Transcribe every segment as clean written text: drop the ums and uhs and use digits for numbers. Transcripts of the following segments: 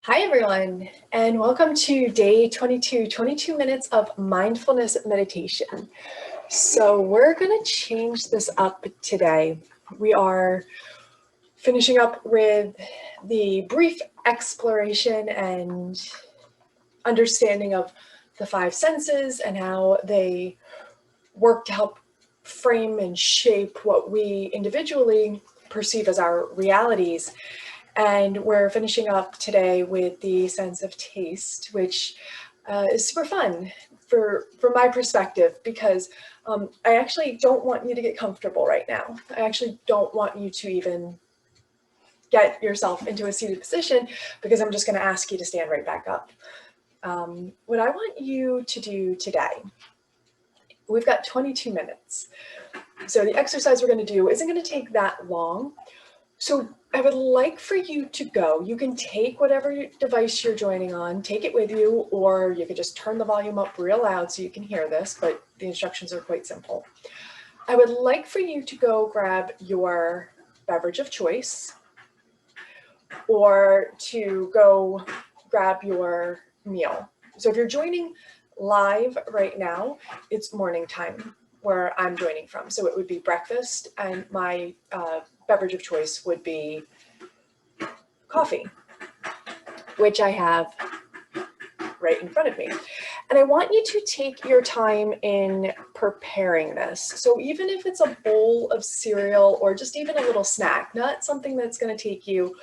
Hi everyone, and welcome to day 22 minutes of mindfulness meditation. So we're going to change this up today. We are finishing up with the brief exploration and understanding of the five senses and how they work to help frame and shape what we individually perceive as our realities. And we're finishing up today with the sense of taste, which is super fun from my perspective, because I actually don't want you to get comfortable right now. I actually don't want you to even get yourself into a seated position, because I'm just going to ask you to stand right back up. What I want you to do today, we've got 22 minutes. So the exercise we're going to do isn't going to take that long. So I would like for you to go. You can take whatever device you're joining on, take it with you, or you could just turn the volume up real loud so you can hear this, but the instructions are quite simple. I would like for you to go grab your beverage of choice, or to go grab your meal. So if you're joining live right now, it's morning time where I'm joining from. So it would be breakfast, and my beverage of choice would be coffee, which I have right in front of me. And I want you to take your time in preparing this. So even if it's a bowl of cereal or just even a little snack, not something that's going to take you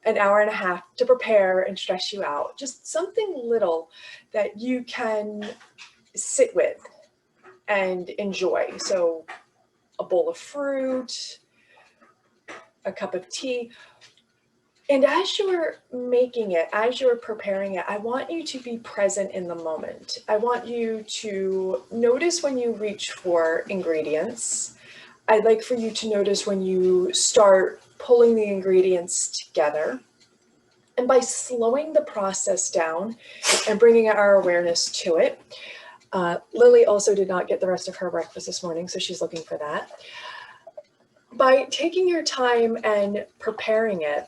an hour and a half to prepare and stress you out, just something little that you can sit with and enjoy. So a bowl of fruit, a cup of tea. And as you're making it, as you're preparing it, I want you to be present in the moment. I want you to notice when you reach for ingredients. I'd like for you to notice when you start pulling the ingredients together. And by slowing the process down and bringing our awareness to it, Lily also did not get the rest of her breakfast this morning, so she's looking for that. By taking your time and preparing it,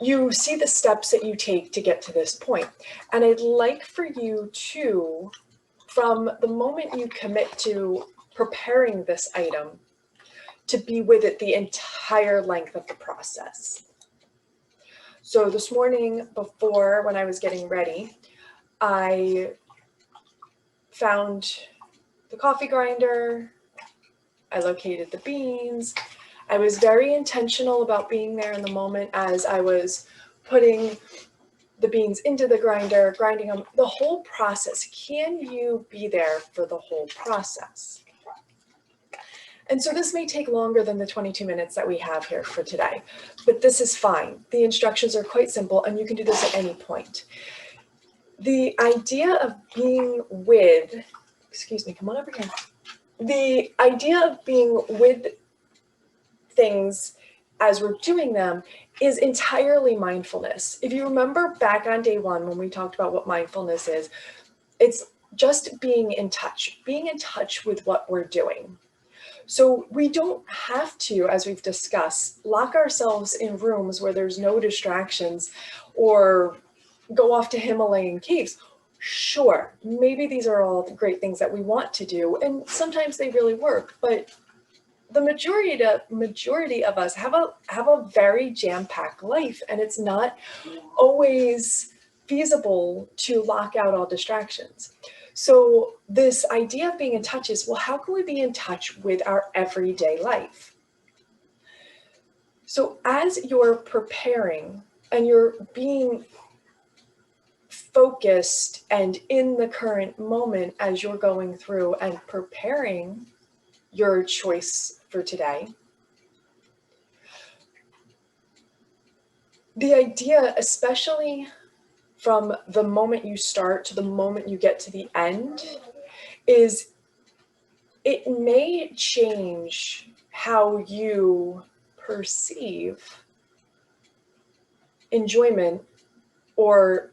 you see the steps that you take to get to this point. And I'd like for you to, from the moment you commit to preparing this item, to be with it the entire length of the process. So this morning, before, when I was getting ready, I found the coffee grinder, I located the beans. I was very intentional about being there in the moment as I was putting the beans into the grinder, grinding them, the whole process. Can you be there for the whole process? And so this may take longer than the 22 minutes that we have here for today, but this is fine. The instructions are quite simple, and you can do this at any point. The idea of being with, excuse me, come on over here. The idea of being with things as we're doing them is entirely mindfulness. If you remember back on day one when we talked about what mindfulness is, it's just being in touch with what we're doing. So we don't have to, as we've discussed, lock ourselves in rooms where there's no distractions or go off to Himalayan caves. Sure, maybe these are all great things that we want to do, and sometimes they really work, but the majority of us have a very jam-packed life, and it's not always feasible to lock out all distractions. So this idea of being in touch is, well, how can we be in touch with our everyday life? So as you're preparing and you're being focused and in the current moment as you're going through and preparing your choice for today, the idea, especially from the moment you start to the moment you get to the end, is it may change how you perceive enjoyment or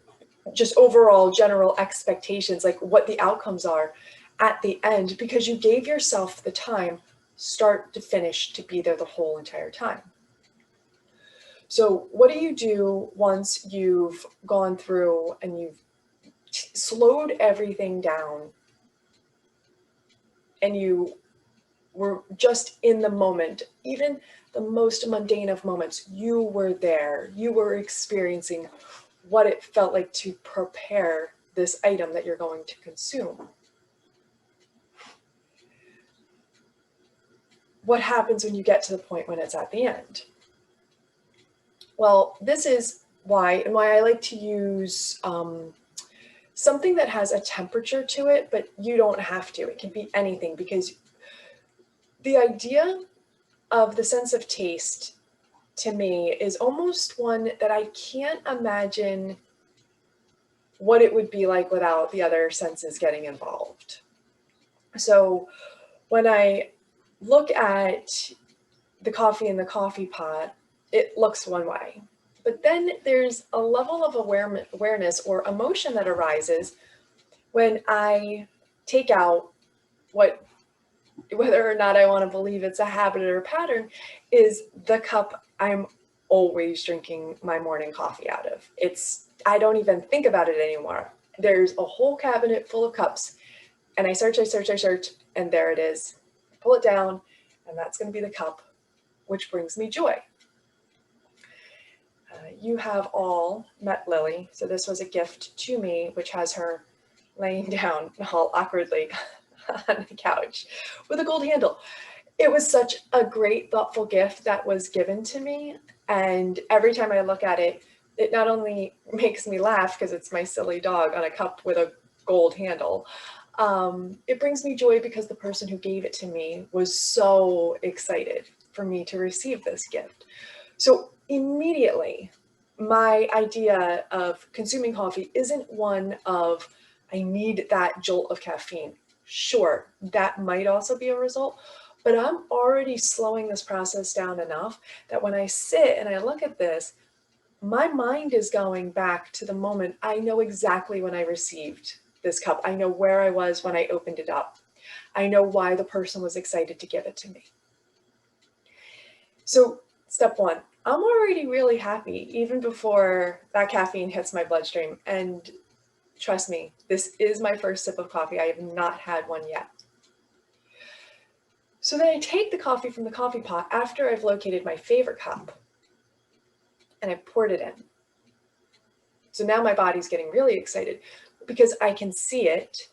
just overall general expectations, like what the outcomes are at the end, because you gave yourself the time, start to finish, to be there the whole entire time. So what do you do once you've gone through and you've slowed everything down and you were just in the moment, even the most mundane of moments, you were there, you were experiencing what it felt like to prepare this item that you're going to consume. What happens when you get to the point when it's at the end? Well, this is why I like to use something that has a temperature to it, but you don't have to. It can be anything, because the idea of the sense of taste to me is almost one that I can't imagine what it would be like without the other senses getting involved. So when I look at the coffee in the coffee pot, it looks one way. But then there's a level of awareness or emotion that arises when I take out what, whether or not I want to believe it's a habit or a pattern, is the cup I'm always drinking my morning coffee out of. I don't even think about it anymore. There's a whole cabinet full of cups, and I search, and there it is. I pull it down, and that's going to be the cup, which brings me joy. You have all met Lily, so this was a gift to me, which has her laying down all awkwardly on the couch with a gold handle. It was such a great, thoughtful gift that was given to me, and every time I look at it, it not only makes me laugh because it's my silly dog on a cup with a gold handle, it brings me joy because the person who gave it to me was so excited for me to receive this gift. So immediately, my idea of consuming coffee isn't one of, I need that jolt of caffeine. Sure, that might also be a result, but I'm already slowing this process down enough that when I sit and I look at this, my mind is going back to the moment. I know exactly when I received this cup. I know where I was when I opened it up. I know why the person was excited to give it to me. So step one, I'm already really happy even before that caffeine hits my bloodstream. And trust me, this is my first sip of coffee. I have not had one yet. So then I take the coffee from the coffee pot after I've located my favorite cup, and I poured it in. So now my body's getting really excited because I can see it,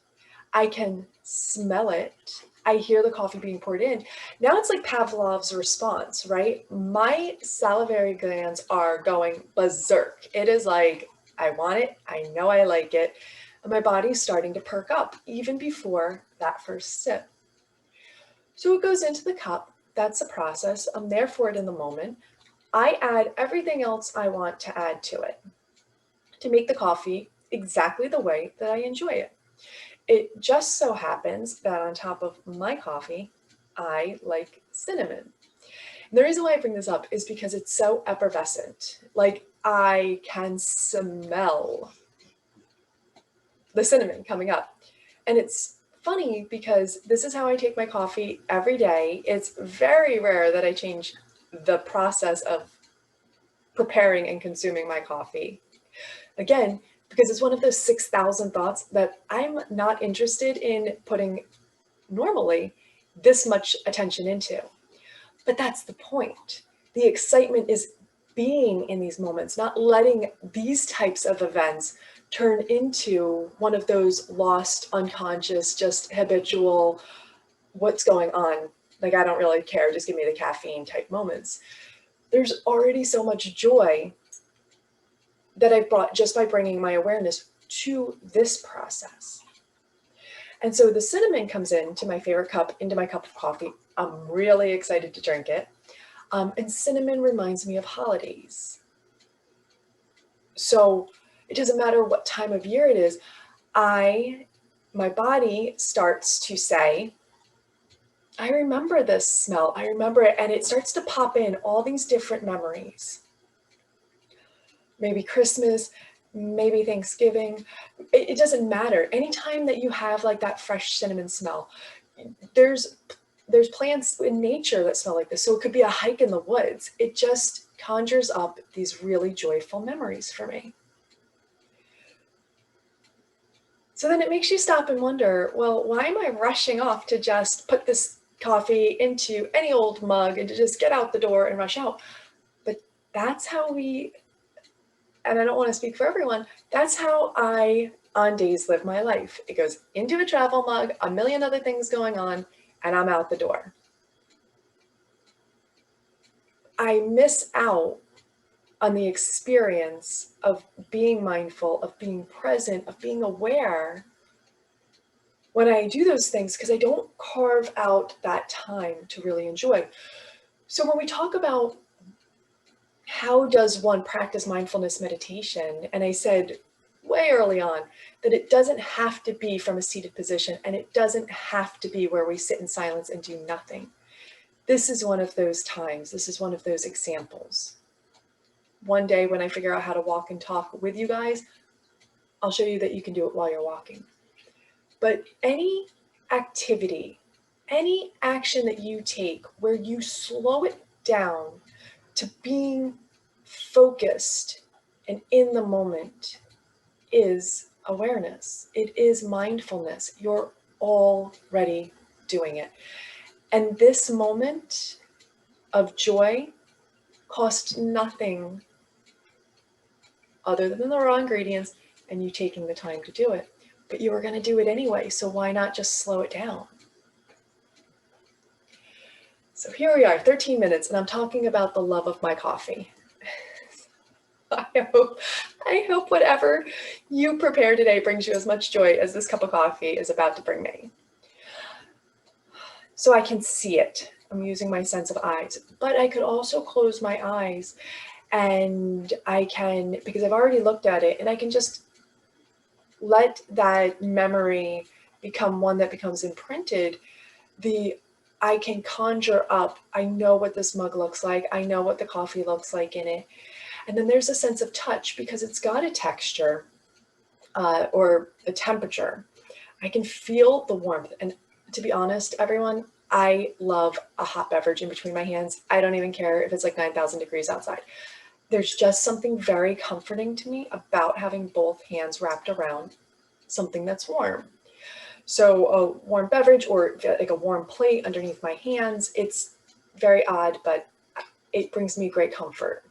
I can smell it, I hear the coffee being poured in. Now it's like Pavlov's response, right? My salivary glands are going berserk. It is like, I want it, I know I like it, and my body's starting to perk up even before that first sip. So it goes into the cup. That's the process. I'm there for it in the moment. I add everything else I want to add to it to make the coffee exactly the way that I enjoy it. It just so happens that on top of my coffee, I like cinnamon. And the reason why I bring this up is because it's so effervescent. Like, I can smell the cinnamon coming up. And it's funny because this is how I take my coffee every day. It's very rare that I change the process of preparing and consuming my coffee. Again, because it's one of those 6,000 thoughts that I'm not interested in putting normally this much attention into. But that's the point. The excitement is being in these moments, not letting these types of events turn into one of those lost, unconscious, just habitual, what's going on? Like, I don't really care, just give me the caffeine type moments. There's already so much joy that I brought just by bringing my awareness to this process. And so the cinnamon comes into my favorite cup, into my cup of coffee. I'm really excited to drink it. And cinnamon reminds me of holidays. So it doesn't matter what time of year it is, my body starts to say, I remember this smell, I remember it, and it starts to pop in all these different memories. Maybe Christmas, maybe Thanksgiving, it doesn't matter. Anytime that you have like that fresh cinnamon smell, there's plants in nature that smell like this. So it could be a hike in the woods. It just conjures up these really joyful memories for me. So then it makes you stop and wonder, well, why am I rushing off to just put this coffee into any old mug and to just get out the door and rush out? But that's how we, and I don't want to speak for everyone, that's how I on days live my life. It goes into a travel mug, a million other things going on, and I'm out the door. I miss out on the experience of being mindful, of being present, of being aware when I do those things, because I don't carve out that time to really enjoy. So when we talk about how does one practice mindfulness meditation, and I said way early on that it doesn't have to be from a seated position, and it doesn't have to be where we sit in silence and do nothing. This is one of those times. This is one of those examples. One day when I figure out how to walk and talk with you guys, I'll show you that you can do it while you're walking. But any activity, any action that you take where you slow it down to being focused and in the moment is awareness. It is mindfulness. You're already doing it. And this moment of joy cost nothing other than the raw ingredients and you taking the time to do it. But you were going to do it anyway, so why not just slow it down? So here we are, 13 minutes, and I'm talking about the love of my coffee. I hope whatever you prepare today brings you as much joy as this cup of coffee is about to bring me. So I can see it. I'm using my sense of eyes, but I could also close my eyes and I can, because I've already looked at it, and I can just let that memory become one that becomes imprinted. I can conjure up, I know what this mug looks like, I know what the coffee looks like in it. And then there's a sense of touch because it's got a texture or a temperature. I can feel the warmth. And to be honest, everyone, I love a hot beverage in between my hands. I don't even care if it's like 9,000 degrees outside. There's just something very comforting to me about having both hands wrapped around something that's warm. So a warm beverage or like a warm plate underneath my hands, it's very odd, but it brings me great comfort.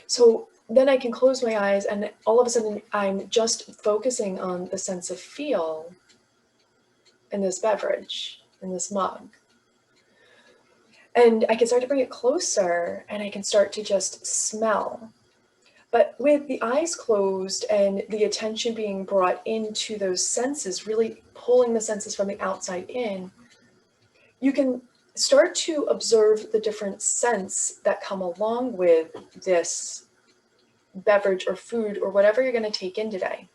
So then I can close my eyes and all of a sudden I'm just focusing on the sense of feel in this beverage, in this mug. And I can start to bring it closer and I can start to just smell. But with the eyes closed and the attention being brought into those senses, really pulling the senses from the outside in, you can start to observe the different scents that come along with this beverage or food or whatever you're going to take in today.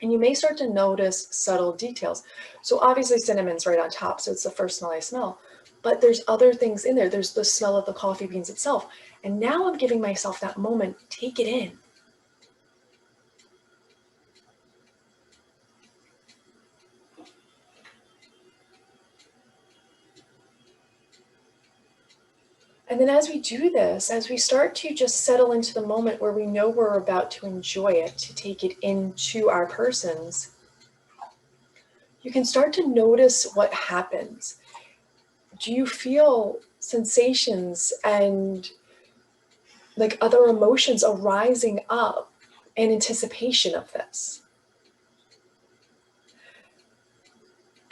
And you may start to notice subtle details. So obviously cinnamon's right on top, so it's the first smell I smell. But there's other things in there. There's the smell of the coffee beans itself. And now I'm giving myself that moment, take it in. And then as we do this, as we start to just settle into the moment where we know we're about to enjoy it, to take it into our persons, you can start to notice what happens. Do you feel sensations and like other emotions arising up in anticipation of this?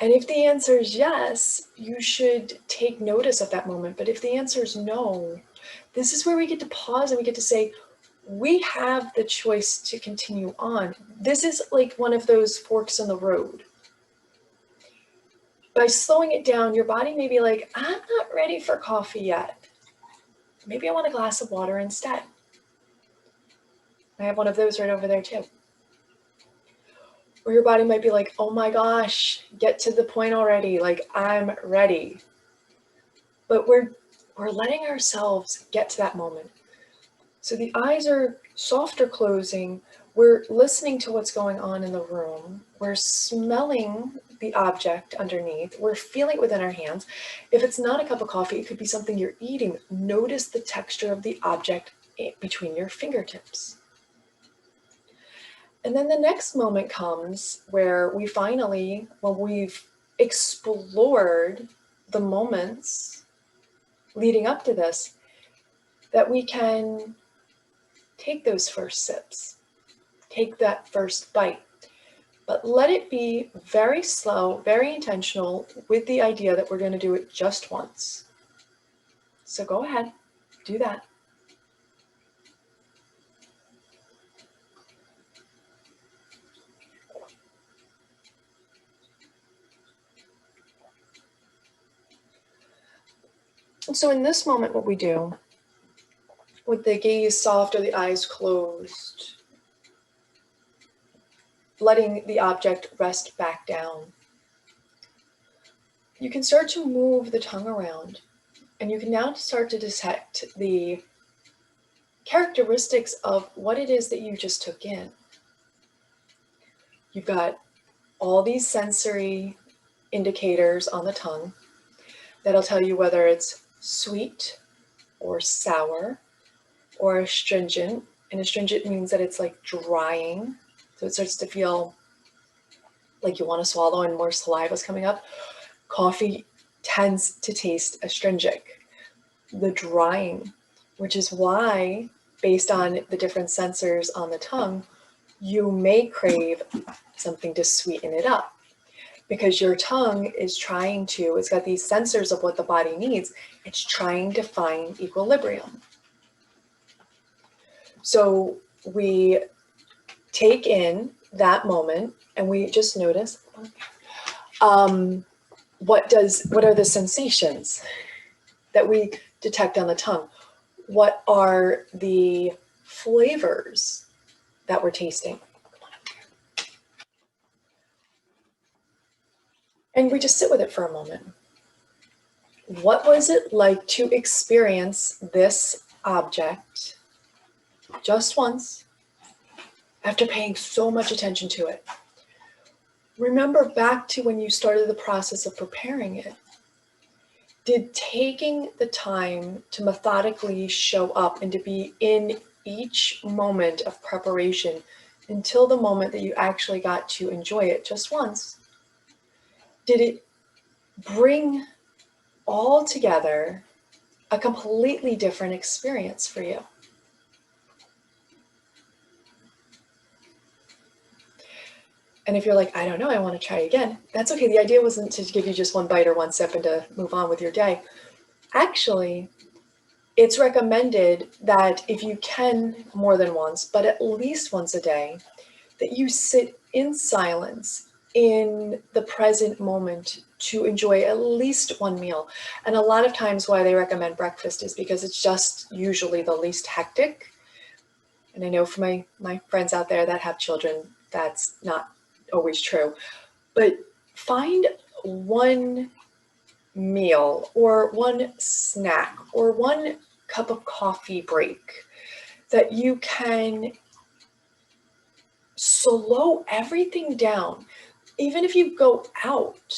And if the answer is yes, you should take notice of that moment. But if the answer is no, this is where we get to pause and we get to say, we have the choice to continue on. This is like one of those forks in the road. By slowing it down, your body may be like, I'm not ready for coffee yet. Maybe I want a glass of water instead. I have one of those right over there too. Or your body might be like, oh my gosh, get to the point already. Like, I'm ready. But we're letting ourselves get to that moment. So the eyes are soft or closing. We're listening to what's going on in the room. We're smelling the object underneath. We're feeling it within our hands. If it's not a cup of coffee, it could be something you're eating. Notice the texture of the object between your fingertips. And then the next moment comes where we finally, when we've explored the moments leading up to this, that we can take those first sips, take that first bite, but let it be very slow, very intentional, with the idea that we're going to do it just once. So go ahead, do that. And so in this moment, what we do, with the gaze soft or the eyes closed, letting the object rest back down, you can start to move the tongue around, and you can now start to detect the characteristics of what it is that you just took in. You've got all these sensory indicators on the tongue that'll tell you whether it's sweet or sour or astringent. And astringent means that it's like drying. So it starts to feel like you want to swallow and more saliva is coming up. Coffee tends to taste astringent, the drying, which is why, based on the different sensors on the tongue, you may crave something to sweeten it up, because your tongue is trying to, it's got these sensors of what the body needs. It's trying to find equilibrium. So we take in that moment and we just notice, what are the sensations that we detect on the tongue? What are the flavors that we're tasting? And we just sit with it for a moment. What was it like to experience this object just once after paying so much attention to it? Remember back to when you started the process of preparing it. Did taking the time to methodically show up and to be in each moment of preparation until the moment that you actually got to enjoy it just once, did it bring all together a completely different experience for you? And if you're like, I don't know, I want to try again, that's okay. The idea wasn't to give you just one bite or one sip and to move on with your day. Actually, it's recommended that if you can more than once, but at least once a day, that you sit in silence in the present moment to enjoy at least one meal. And a lot of times why they recommend breakfast is because it's just usually the least hectic. And I know for my friends out there that have children, that's not always true. But find one meal or one snack or one cup of coffee break that you can slow everything down. Even if you go out,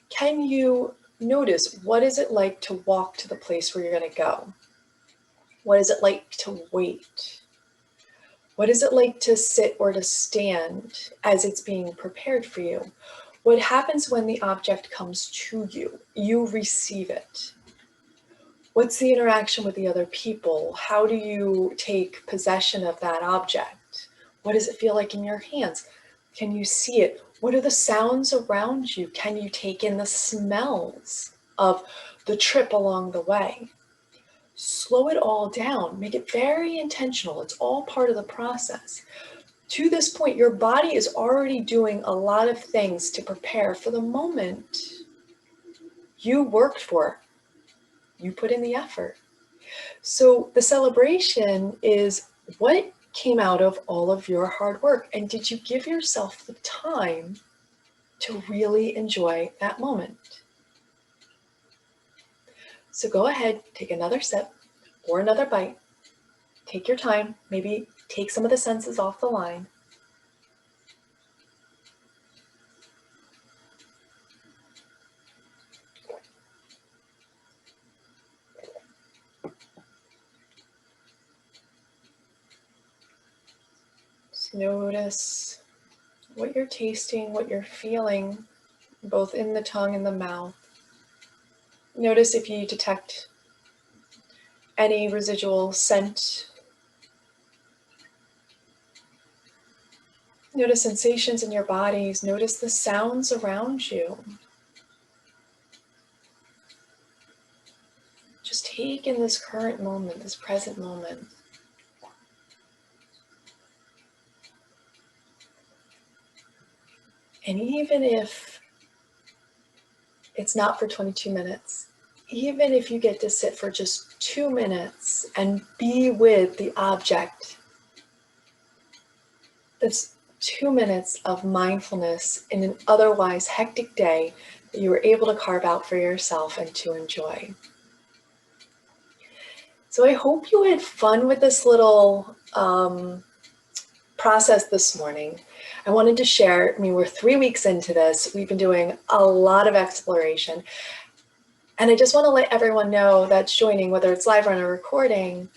can you notice, what is it like to walk to the place where you're going to go? What is it like to wait? What is it like to sit or to stand as it's being prepared for you? What happens when the object comes to you? You receive it. What's the interaction with the other people? How do you take possession of that object? What does it feel like in your hands? Can you see it? What are the sounds around you? Can you take in the smells of the trip along the way? Slow it all down. Make it very intentional. It's all part of the process. To this point, your body is already doing a lot of things to prepare for the moment you worked for. You put in the effort. So the celebration is what came out of all of your hard work. And did you give yourself the time to really enjoy that moment? So go ahead, take another sip or another bite, Take your time, maybe take some of the senses off the line. Just notice what you're tasting, what you're feeling, both in the tongue and the mouth. Notice if you detect any residual scent. Notice sensations in your bodies. Notice the sounds around you. Just take in this current moment, this present moment. And even if it's not for 22 minutes, even if you get to sit for just 2 minutes and be with the object, that's 2 minutes of mindfulness in an otherwise hectic day that you were able to carve out for yourself and to enjoy. So I hope you had fun with this little process this morning. I wanted to share, we're 3 weeks into this. We've been doing a lot of exploration. And I just want to let everyone know that's joining, whether it's live or on a recording,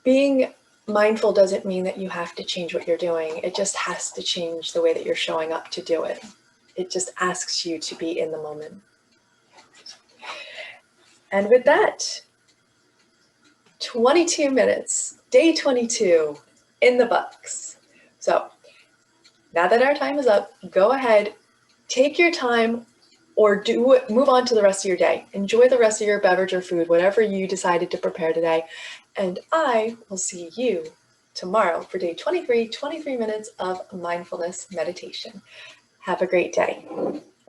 being mindful doesn't mean that you have to change what you're doing. It just has to change the way that you're showing up to do it. It just asks you to be in the moment. And with that, 22 minutes, day 22 in the books. So now that our time is up, go ahead, take your time or move on to the rest of your day. Enjoy the rest of your beverage or food, whatever you decided to prepare today. And I will see you tomorrow for day 23, 23 minutes of mindfulness meditation. Have a great day.